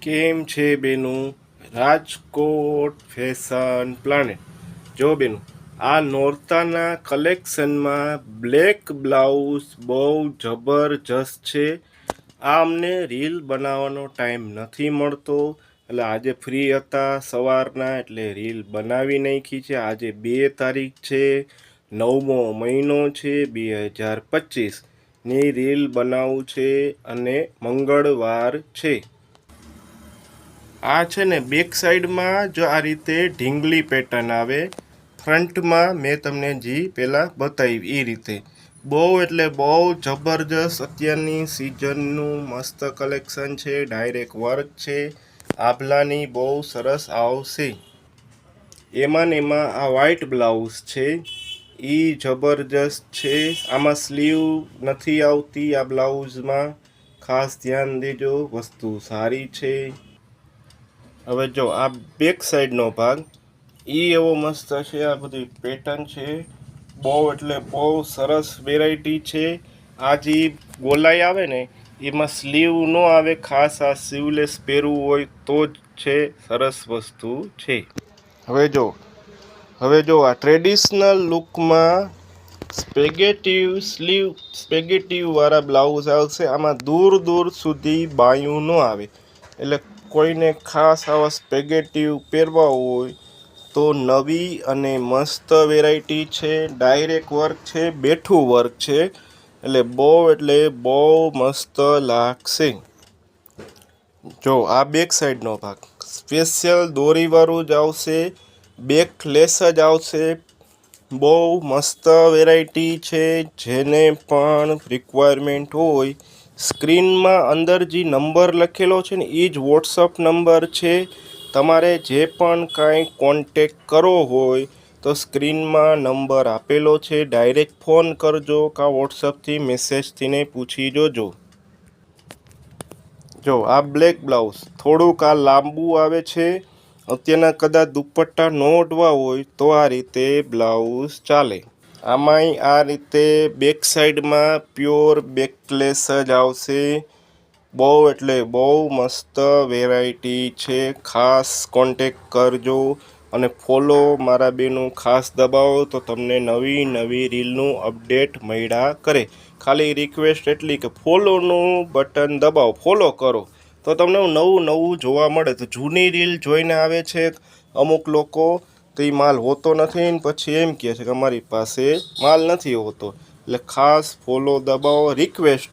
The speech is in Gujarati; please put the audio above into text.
કેમ છે બેનું? Rajkot fashion planet. જો બેનું, આ નોરતાના કલેક્શનમાં બ્લેક બ્લાઉઝ બહુ જબરજસ્ત છે. આ અમને રીલ બનાવવાનો ટાઈમ નથી મળતો, એટલે આજે ફ્રી હતા સવારના, એટલે રીલ બનાવી નાખી છે. આજે 2 તારીખ છે, 9મો મહિનો છે, 2025 ની રીલ બનાવું છે અને મંગળવાર છે. આ છે ને બેક સાઈડમાં જો આ રીતે ઢીંગલી પેટર્ન આવે, ફ્રન્ટમાં મેં તમને પહેલાં બતાવી એ રીતે. બહુ એટલે બહુ જબરજસ્ત અત્યારની સિઝનનું મસ્ત કલેક્શન છે. ડાયરેક્ટ વર્ક છે, આભલાની બહુ સરસ આવશે. એમાં ને એમાં આ વ્હાઈટ બ્લાઉઝ છે, એ જબરજસ્ત છે. આમાં સ્લીવ નથી આવતી આ બ્લાઉઝમાં, ખાસ ધ્યાન દેજો, વસ્તુ સારી છે. હવે જો આ બેક સાઈડનો ભાગ એવો મસ્ત છે. આ બધી પેટર્ન છે, બહુ એટલે બહુ સરસ વેરાયટી છે. આ જે ગોલાઈ આવે ને એમાં સ્લીવ ન આવે, ખાસ આ સ્લીવલેસ પહેરવું હોય તો જ છે. સરસ વસ્તુ છે. હવે જો આ ટ્રેડિશનલ લુકમાં સ્પેગેટિવ વાળા બ્લાઉઝ આવશે. આમાં દૂર સુધી બાયું ન આવે, એટલે કોઈને ખાસ આવા સ્પેગેટિવ પહેરવા હોય તો નવી અને મસ્ત વેરાયટી છે. ડાયરેક્ટ વર્ક છે, બેઠું વર્ક છે, એટલે બહુ મસ્ત લાગશે. જો આ બેક સાઈડનો ભાગ સ્પેશિયલ દોરીવાળું જ આવશે, બેક લેસ જ આવશે. બહુ મસ્ત વેરાયટી છે. જેને પણ રિક્વાયરમેન્ટ હોય, સ્ક્રીનમાં અંદર જે નંબર લખેલો છે ને એ જ વોટ્સઅપ નંબર છે. તમારે જે પણ કાંઈ કોન્ટેક કરવો હોય તો સ્ક્રીનમાં નંબર આપેલો છે, ડાયરેક્ટ ફોન કરજો કાં વોટ્સઅપથી મેસેજથી ને પૂછી જોજો. જો આ બ્લેક બ્લાઉઝ થોડુંક આ લાંબુ આવે છે. અત્યારના કદાચ દુપટ્ટા ન ઓઢવા હોય તો આ રીતે બ્લાઉઝ ચાલે. આમાંય આ રીતે બેક સાઈડમાં પ્યોર બેકલેસ જ આવશે. બહુ એટલે બહુ મસ્ત વેરાયટી છે. ખાસ કોન્ટેક કરજો અને ફોલો મારા બેનું ખાસ દબાવો તો તમને નવી રીલનું અપડેટ મળ્યા કરે. ખાલી રિક્વેસ્ટ એટલી કે ફોલોનું બટન દબાવો, ફોલો કરો તો તમને નવું જોવા મળે. તો જૂની રીલ જોઈને આવે છે અમુક લોકો, તો એ માલ હોતો નથી ને પછી એમ કહે છે કે અમારી પાસે માલ નથી હોતો. એટલે ખાસ ફોલો દબાવો, રિક્વેસ્ટ